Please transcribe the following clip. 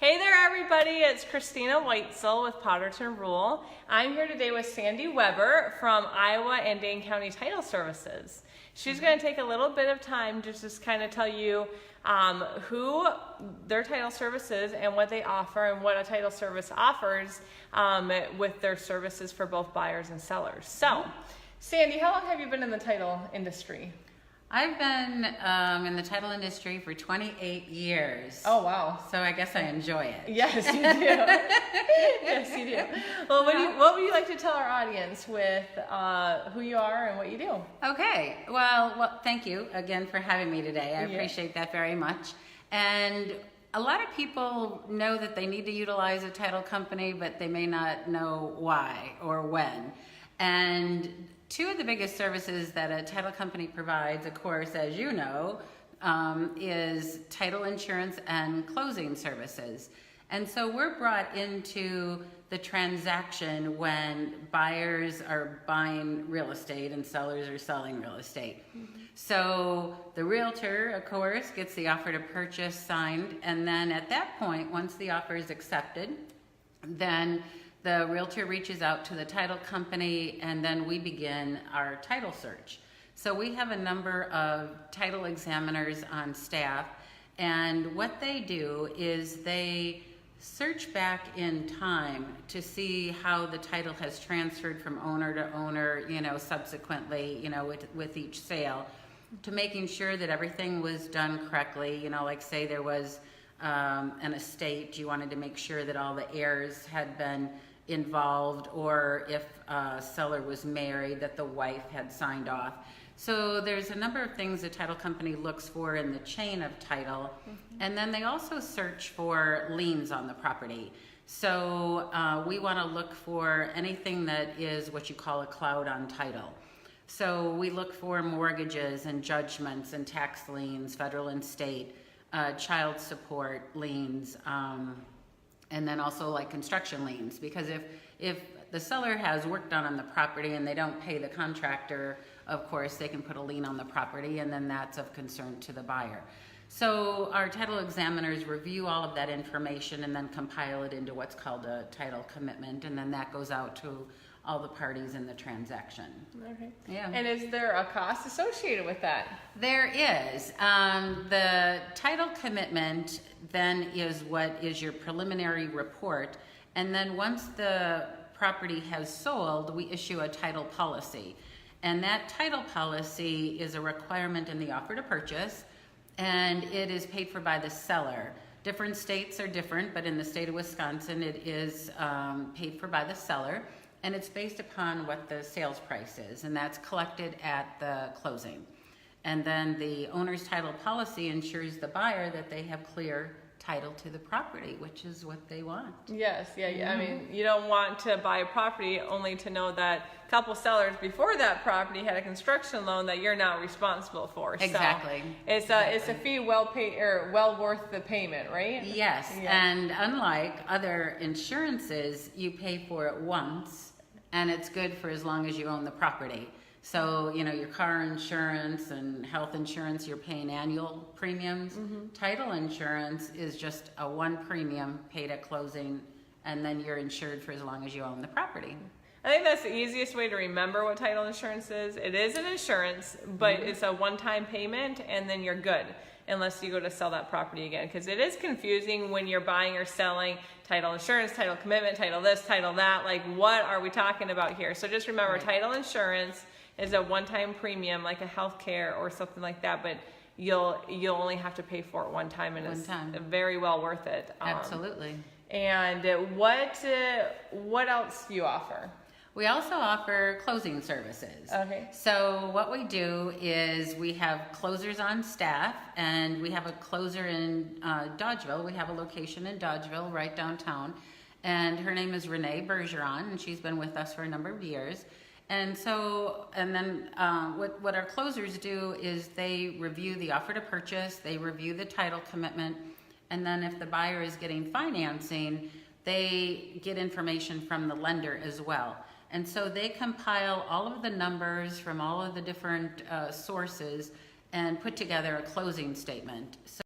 Hey there everybody, it's Christina Weitzel with Potterton Rule. I'm here today with Sandy Weber from Iowa and Dane County Title Services. She's going to take a little bit of time to just kind of tell you who their title service is and what they offer and what a title service offers with their services for both buyers and sellers. So, Sandy, how long have you been in the title industry? I've been in the title industry for 28 years. Oh, wow. So I guess I enjoy it. Yes, you do. Yes, you do. Well, what would you like to tell our audience with who you are and what you do? Okay. Well, thank you again for having me today. I appreciate that very much. And a lot of people know that they need to utilize a title company, but they may not know why or when. And two of the biggest services that a title company provides, of course, as you know, is title insurance and closing services. And so we're brought into the transaction when buyers are buying real estate and sellers are selling real estate. Mm-hmm. So the realtor, of course, gets the offer to purchase signed, and then at that point, once the offer is accepted, then the realtor reaches out to the title company, and then we begin our title search. So we have a number of title examiners on staff, and what they do is they search back in time to see how the title has transferred from owner to owner, subsequently, with each sale, to making sure that everything was done correctly. Like say there was an estate, you wanted to make sure that all the heirs had been involved, or if a seller was married, that the wife had signed off. So there's a number of things the title company looks for in the chain of title. Mm-hmm. And then they also search for liens on the property. So we want to look for anything that is what you call a cloud on title. So we look for mortgages and judgments and tax liens, federal and state, child support liens, and then also like construction liens, because if the seller has work done on the property and they don't pay the contractor, of course they can put a lien on the property, and then that's of concern to the buyer. So our title examiners review all of that information and then compile it into what's called a title commitment, and then that goes out to all the parties in the transaction. Okay. Yeah. And is there a cost associated with that? There is. The title commitment then is what is your preliminary report, and then once the property has sold, we issue a title policy. And that title policy is a requirement in the offer to purchase, and it is paid for by the seller. Different states are different, but in the state of Wisconsin, it is paid for by the seller. And it's based upon what the sales price is, and that's collected at the closing. And then the owner's title policy ensures the buyer that they have clear title to the property, which is what they want. Yes, yeah. Mm-hmm. I mean, you don't want to buy a property only to know that a couple sellers before that property had a construction loan that you're not responsible for. Exactly. So it's a fee well paid, or well worth the payment, right? Yes, and unlike other insurances, you pay for it once, and it's good for as long as you own the property. So, your car insurance and health insurance, you're paying annual premiums. Mm-hmm. Title insurance is just a one premium paid at closing, and then you're insured for as long as you own the property. I think that's the easiest way to remember what title insurance is. It is an insurance, but mm-hmm. it's a one-time payment, and then you're good, unless you go to sell that property again. Because it is confusing when you're buying or selling title insurance, title commitment, title this, title that. Like, what are we talking about here? So just remember, right. Title insurance is a one-time premium, like a health care or something like that, but you'll only have to pay for it one time, and it's very well worth it. Absolutely. And what else do you offer? We also offer closing services. Okay. So what we do is we have closers on staff, and we have a closer in Dodgeville. We have a location in Dodgeville, right downtown, and her name is Renee Bergeron, and she's been with us for a number of years. And then what our closers do is they review the offer to purchase, they review the title commitment, and then if the buyer is getting financing, they get information from the lender as well. And so they compile all of the numbers from all of the different sources and put together a closing statement. So